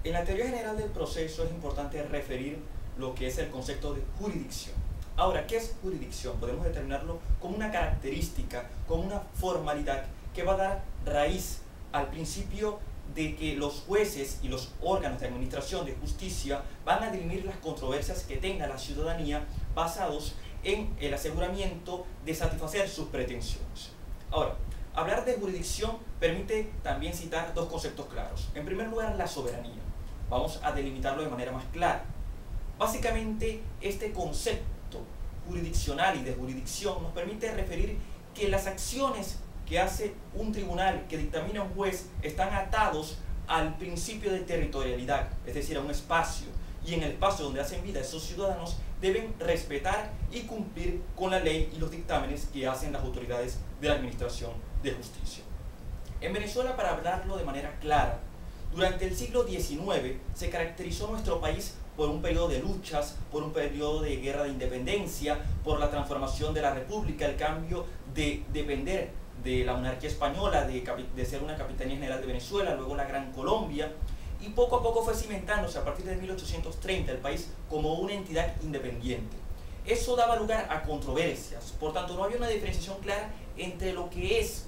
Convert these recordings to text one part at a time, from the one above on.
En la teoría general del proceso es importante referir lo que es el concepto de jurisdicción. Ahora, ¿qué es jurisdicción? Podemos determinarlo como una característica, como una formalidad que va a dar raíz al principio de que los jueces y los órganos de administración de justicia van a dirimir las controversias que tenga la ciudadanía basados en el aseguramiento de satisfacer sus pretensiones. Ahora, hablar de jurisdicción permite también citar dos conceptos claros. En primer lugar, la soberanía. Vamos a delimitarlo de manera más clara. Básicamente, este concepto jurisdiccional y de jurisdicción nos permite referir que las acciones que hace un tribunal, que dictamina un juez, están atados al principio de territorialidad, es decir, a un espacio, y en el espacio donde hacen vida esos ciudadanos deben respetar y cumplir con la ley y los dictámenes que hacen las autoridades de la administración de justicia. En Venezuela, para hablarlo de manera clara, durante el siglo XIX se caracterizó nuestro país por un periodo de luchas, por un periodo de guerra de independencia, por la transformación de la república, el cambio de depender de la monarquía española, de ser una capitanía general de Venezuela, luego la Gran Colombia, y poco a poco fue cimentándose a partir de 1830 el país como una entidad independiente. Eso daba lugar a controversias, por tanto no había una diferenciación clara entre lo que es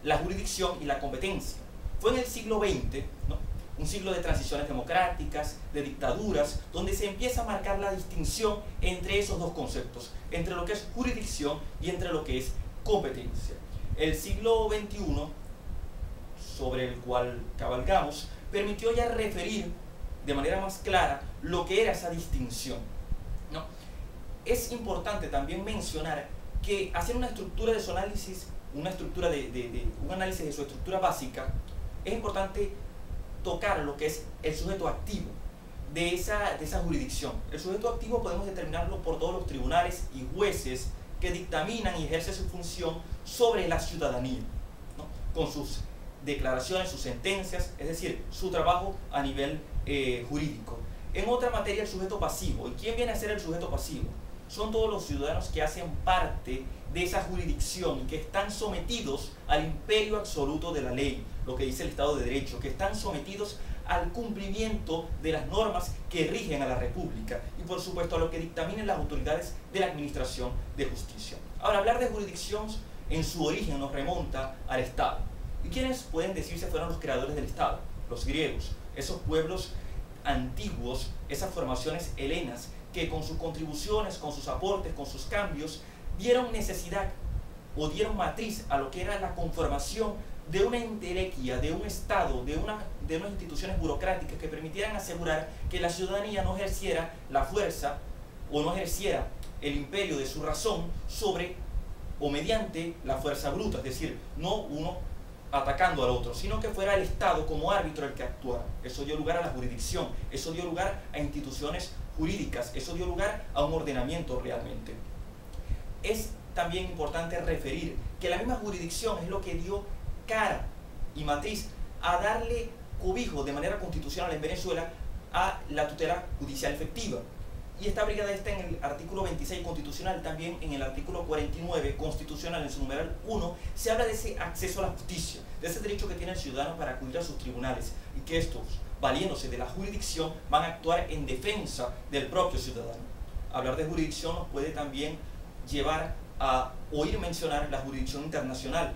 la jurisdicción y la competencia. Fue en el siglo XX, ¿no?, un siglo de transiciones democráticas, de dictaduras, donde se empieza a marcar la distinción entre esos dos conceptos, entre lo que es jurisdicción y entre lo que es competencia. El siglo XXI, sobre el cual cabalgamos, permitió ya referir de manera más clara lo que era esa distinción, ¿no? Es importante también mencionar que hacer una estructura de su análisis, un análisis de su estructura básica, es importante tocar lo que es el sujeto activo de esa jurisdicción. El sujeto activo podemos determinarlo por todos los tribunales y jueces que dictaminan y ejercen su función sobre la ciudadanía, ¿no?, con sus declaraciones, sus sentencias, es decir, su trabajo a nivel jurídico. En otra materia, el sujeto pasivo. ¿Y quién viene a ser el sujeto pasivo? Son todos los ciudadanos que hacen parte de esa jurisdicción y que están sometidos al imperio absoluto de la ley, lo que dice el Estado de Derecho, que están sometidos al cumplimiento de las normas que rigen a la República y, por supuesto, a lo que dictaminen las autoridades de la administración de justicia. Ahora, hablar de jurisdicción en su origen nos remonta al Estado. ¿Y quiénes pueden decirse fueron los creadores del Estado? Los griegos, esos pueblos antiguos, esas formaciones helenas que con sus contribuciones, con sus aportes, con sus cambios, dieron necesidad o dieron matriz a lo que era la conformación de una entelequia, de un Estado, de unas instituciones burocráticas que permitieran asegurar que la ciudadanía no ejerciera la fuerza o no ejerciera el imperio de su razón sobre o mediante la fuerza bruta, es decir, no uno atacando al otro, sino que fuera el Estado como árbitro el que actuara. Eso dio lugar a la jurisdicción, eso dio lugar a instituciones jurídicas, eso dio lugar a un ordenamiento realmente. Es también importante referir que la misma jurisdicción es lo que dio cara y matriz a darle cobijo de manera constitucional en Venezuela a la tutela judicial efectiva. Y está abrigada en el artículo 26 constitucional, también en el artículo 49 constitucional, en su numeral 1, se habla de ese acceso a la justicia, de ese derecho que tiene el ciudadano para acudir a sus tribunales y que estos, valiéndose de la jurisdicción, van a actuar en defensa del propio ciudadano. Hablar de jurisdicción nos puede también llevar a oír mencionar la jurisdicción internacional,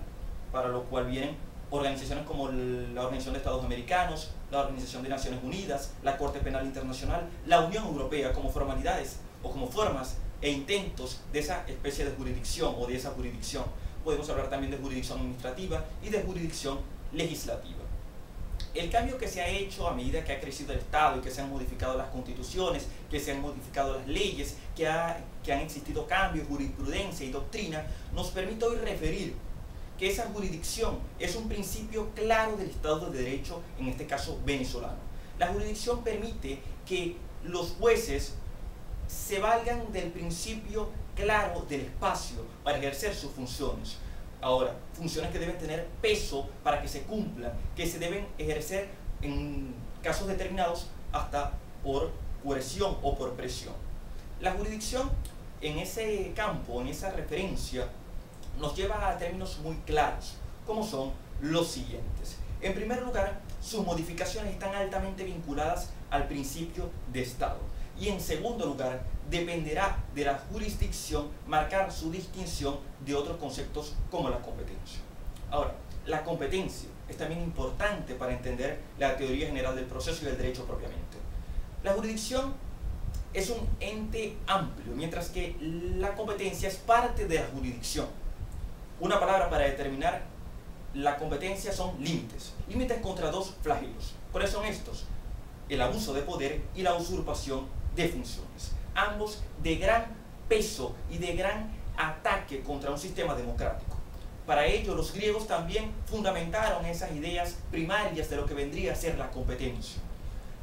para lo cual vienen organizaciones como la Organización de Estados Americanos, la Organización de Naciones Unidas, la Corte Penal Internacional, la Unión Europea, como formalidades o como formas e intentos de esa especie de jurisdicción o de esa jurisdicción. Podemos hablar también de jurisdicción administrativa y de jurisdicción legislativa. El cambio que se ha hecho a medida que ha crecido el Estado y que se han modificado las constituciones, que se han modificado las leyes, que han existido cambios, jurisprudencia y doctrina, nos permite hoy referir que esa jurisdicción es un principio claro del Estado de Derecho, en este caso venezolano. La jurisdicción permite que los jueces se valgan del principio claro del espacio para ejercer sus funciones. Ahora, funciones que deben tener peso para que se cumplan, que se deben ejercer en casos determinados hasta por coerción o por presión. La jurisdicción en ese campo, en esa referencia, nos lleva a términos muy claros, como son los siguientes. En primer lugar, sus modificaciones están altamente vinculadas al principio de Estado. Y en segundo lugar, dependerá de la jurisdicción marcar su distinción de otros conceptos como la competencia. Ahora, la competencia es también importante para entender la teoría general del proceso y del derecho propiamente. La jurisdicción es un ente amplio, mientras que la competencia es parte de la jurisdicción. Una palabra para determinar la competencia son límites. Límites contra dos flagelos. ¿Cuáles son estos? El abuso de poder y la usurpación de funciones. Ambos de gran peso y de gran ataque contra un sistema democrático. Para ello, los griegos también fundamentaron esas ideas primarias de lo que vendría a ser la competencia.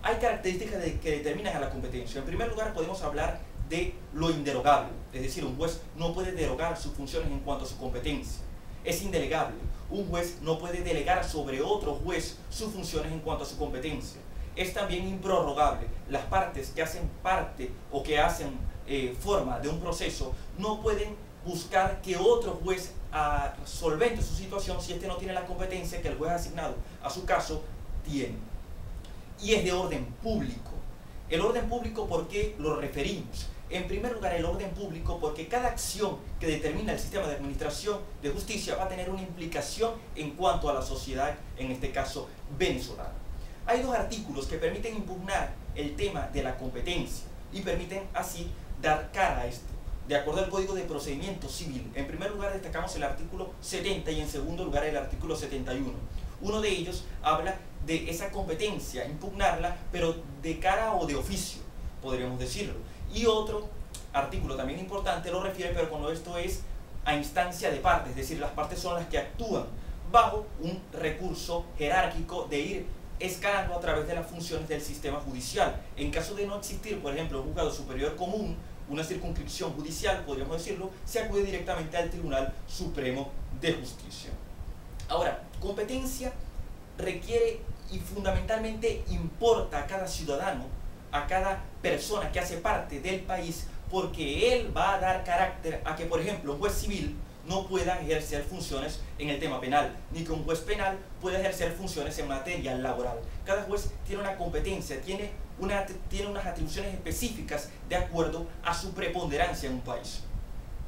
Hay características que determinan a la competencia. En primer lugar, podemos hablar de lo inderogable, es decir, un juez no puede derogar sus funciones en cuanto a su competencia. Es indelegable. Un juez no puede delegar sobre otro juez sus funciones en cuanto a su competencia. Es también improrrogable. Las partes que hacen parte o que hacen forma de un proceso no pueden buscar que otro juez solvente su situación si éste no tiene la competencia que el juez asignado a su caso tiene. Y es de orden público. El orden público, ¿por qué lo referimos? En primer lugar, el orden público porque cada acción que determina el sistema de administración de justicia va a tener una implicación en cuanto a la sociedad, en este caso venezolana. Hay dos artículos que permiten impugnar el tema de la competencia y permiten así dar cara a esto. De acuerdo al Código de Procedimiento Civil, en primer lugar destacamos el artículo 70 y en segundo lugar el artículo 71. Uno de ellos habla de esa competencia, impugnarla, pero de cara o de oficio, podríamos decirlo. Y otro artículo también importante lo refiere, pero cuando esto es a instancia de partes, es decir, las partes son las que actúan bajo un recurso jerárquico de ir escalando a través de las funciones del sistema judicial. En caso de no existir, por ejemplo, un juzgado superior común, una circunscripción judicial, podríamos decirlo, se acude directamente al Tribunal Supremo de Justicia. Ahora, competencia requiere y fundamentalmente importa a cada ciudadano, a cada persona que hace parte del país, porque él va a dar carácter a que, por ejemplo, un juez civil no pueda ejercer funciones en el tema penal, ni que un juez penal pueda ejercer funciones en materia laboral. Cada juez tiene una competencia, tiene unas atribuciones específicas de acuerdo a su preponderancia en un país.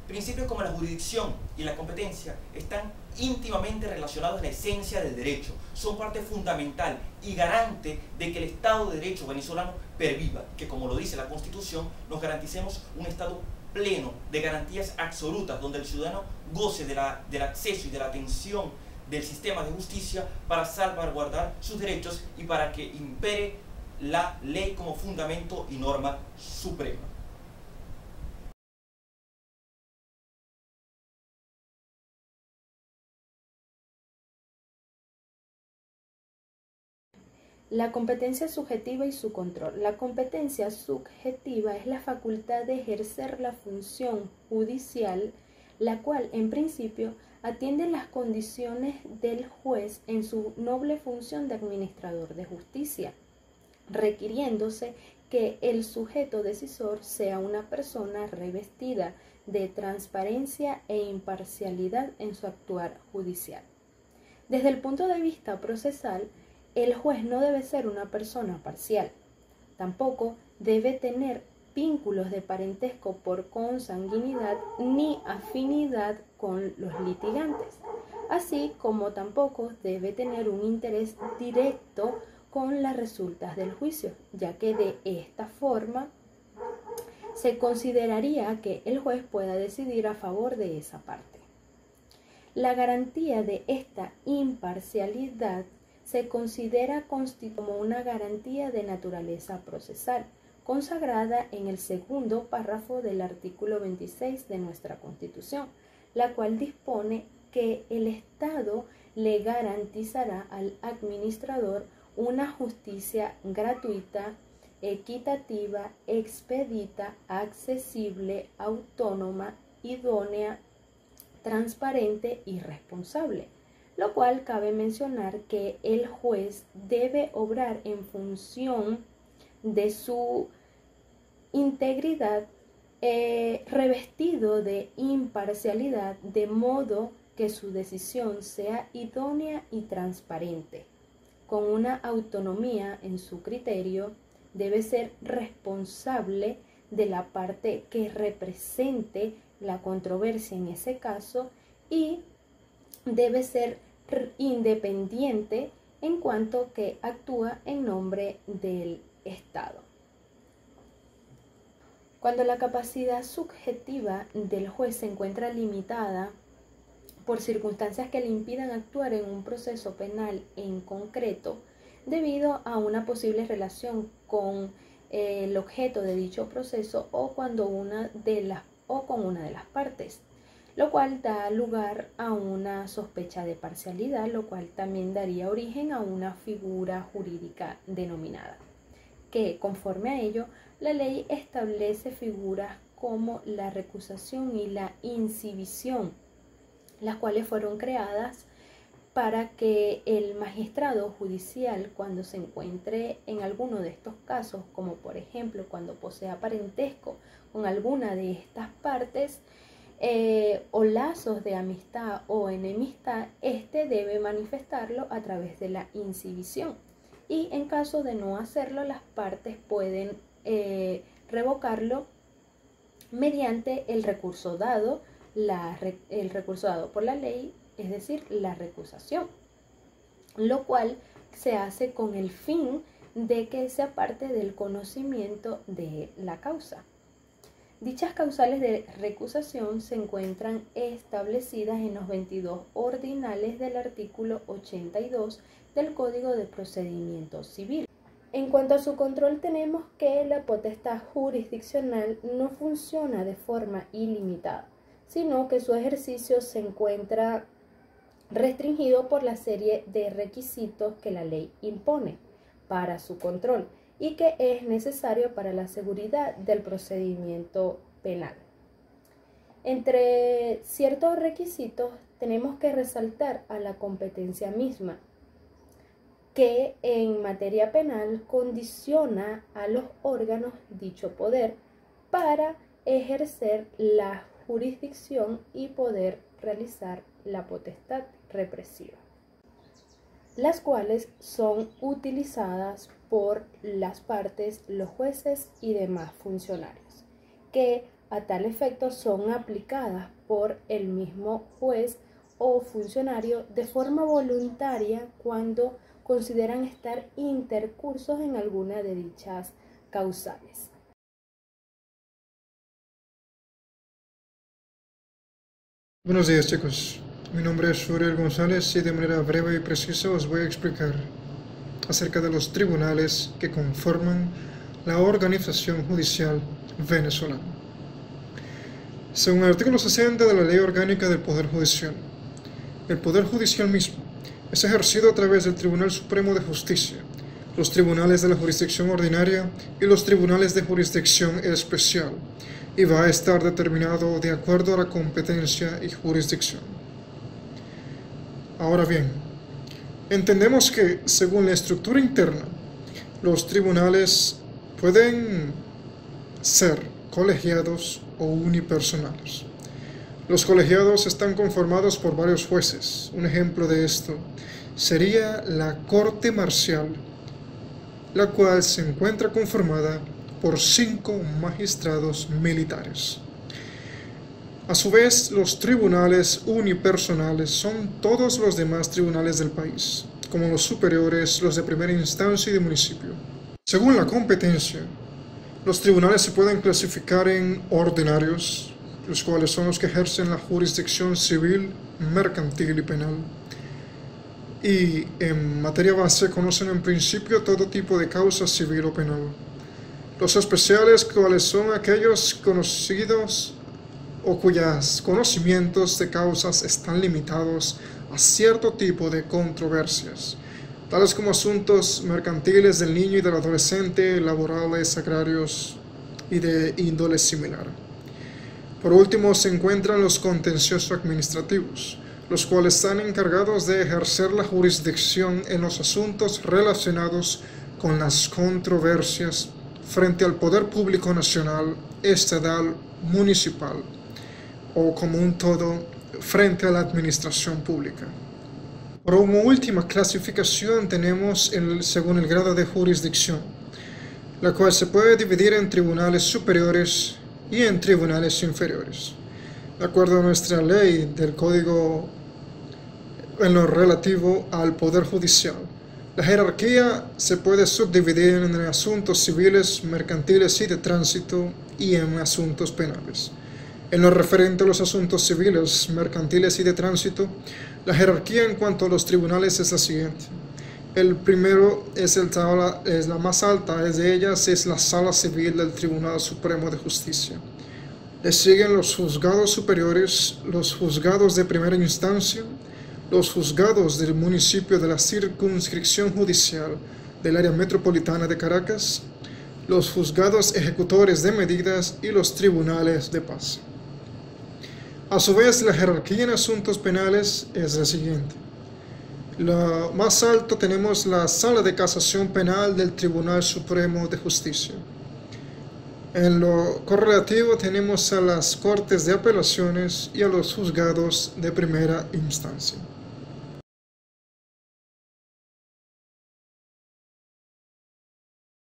Principios como la jurisdicción y la competencia están íntimamente relacionados a la esencia del derecho, son parte fundamental y garante de que el Estado de Derecho venezolano perviva, que como lo dice la Constitución, nos garanticemos un Estado pleno de garantías absolutas, donde el ciudadano goce del acceso y de la atención del sistema de justicia para salvaguardar sus derechos y para que impere la ley como fundamento y norma suprema. La competencia subjetiva y su control. La competencia subjetiva es la facultad de ejercer la función judicial, la cual, en principio, atiende las condiciones del juez en su noble función de administrador de justicia, requiriéndose que el sujeto decisor sea una persona revestida de transparencia e imparcialidad en su actuar judicial. Desde el punto de vista procesal, el juez no debe ser una persona parcial. Tampoco debe tener vínculos de parentesco por consanguinidad ni afinidad con los litigantes, así como tampoco debe tener un interés directo con las resultas del juicio, ya que de esta forma se consideraría que el juez pueda decidir a favor de esa parte. La garantía de esta imparcialidad se considera como una garantía de naturaleza procesal, consagrada en el segundo párrafo del artículo 26 de nuestra Constitución, la cual dispone que el Estado le garantizará al administrador una justicia gratuita, equitativa, expedita, accesible, autónoma, idónea, transparente y responsable. Lo cual cabe mencionar que el juez debe obrar en función de su integridad, revestido de imparcialidad, de modo que su decisión sea idónea y transparente. con una autonomía en su criterio, debe ser responsable de la parte que represente la controversia en ese caso y debe ser independiente en cuanto que actúa en nombre del Estado. Cuando la capacidad subjetiva del juez se encuentra limitada por circunstancias que le impidan actuar en un proceso penal en concreto, debido a una posible relación con el objeto de dicho proceso o con una de las partes, lo cual da lugar a una sospecha de parcialidad, lo cual también daría origen a una figura jurídica denominada, que conforme a ello, la ley establece figuras como la recusación y la inshibición, las cuales fueron creadas para que el magistrado judicial, cuando se encuentre en alguno de estos casos, como por ejemplo cuando posea parentesco con alguna de estas partes, o lazos de amistad o enemistad, debe manifestarlo a través de la inshibición. Y en caso de no hacerlo, las partes pueden revocarlo mediante el recurso dado, el recurso dado por la ley, es decir, la recusación, lo cual se hace con el fin de que sea parte del conocimiento de la causa. Dichas causales de recusación se encuentran establecidas en los 22 ordinales del artículo 82 del Código de Procedimiento Civil. En cuanto a su control, tenemos que la potestad jurisdiccional no funciona de forma ilimitada, sino que su ejercicio se encuentra restringido por la serie de requisitos que la ley impone para su control y que es necesario para la seguridad del procedimiento penal. Entre ciertos requisitos tenemos que resaltar a la competencia misma, que en materia penal condiciona a los órganos dicho poder para ejercer la jurisdicción y poder realizar la potestad represiva, las cuales son utilizadas por las partes, los jueces y demás funcionarios, que a tal efecto son aplicadas por el mismo juez o funcionario de forma voluntaria cuando consideran estar intercursos en alguna de dichas causales. Buenos días, chicos. Mi nombre es Uriel González y de manera breve y precisa os voy a explicar acerca de los tribunales que conforman la organización judicial venezolana. Según el artículo 60 de la Ley Orgánica del Poder Judicial, el Poder Judicial mismo es ejercido a través del Tribunal Supremo de Justicia, los tribunales de la jurisdicción ordinaria y los tribunales de jurisdicción especial, y va a estar determinado de acuerdo a la competencia y jurisdicción. Ahora bien, entendemos que, según la estructura interna, los tribunales pueden ser colegiados o unipersonales. Los colegiados están conformados por varios jueces. Un ejemplo de esto sería la Corte Marcial, la cual se encuentra conformada por 5 magistrados militares. A su vez, los tribunales unipersonales son todos los demás tribunales del país, como los superiores, los de primera instancia y de municipio. Según la competencia, los tribunales se pueden clasificar en ordinarios, los cuales son los que ejercen la jurisdicción civil, mercantil y penal. Y en materia base conocen en principio todo tipo de causa civil o penal. Los especiales, cuales son aquellos conocidos o cuyos conocimientos de causas están limitados a cierto tipo de controversias, tales como asuntos mercantiles del niño y del adolescente, laborales, agrarios y de índole similar. Por último, se encuentran los contenciosos administrativos, los cuales están encargados de ejercer la jurisdicción en los asuntos relacionados con las controversias frente al poder público nacional, estatal, municipal o como un todo frente a la administración pública. Como última clasificación tenemos según el grado de jurisdicción, la cual se puede dividir en tribunales superiores y en tribunales inferiores. De acuerdo a nuestra ley del Código en lo relativo al Poder Judicial, la jerarquía se puede subdividir en asuntos civiles, mercantiles y de tránsito y en asuntos penales. En lo referente a los asuntos civiles, mercantiles y de tránsito, la jerarquía en cuanto a los tribunales es la siguiente. El primero es la más alta de ellas, es la Sala Civil del Tribunal Supremo de Justicia. Le siguen los juzgados superiores, los juzgados de primera instancia, los juzgados del municipio de la circunscripción judicial del área metropolitana de Caracas, los juzgados ejecutores de medidas y los tribunales de paz. A su vez, la jerarquía en asuntos penales es la siguiente. Lo más alto tenemos la Sala de Casación Penal del Tribunal Supremo de Justicia. En lo correlativo tenemos a las Cortes de Apelaciones y a los juzgados de primera instancia.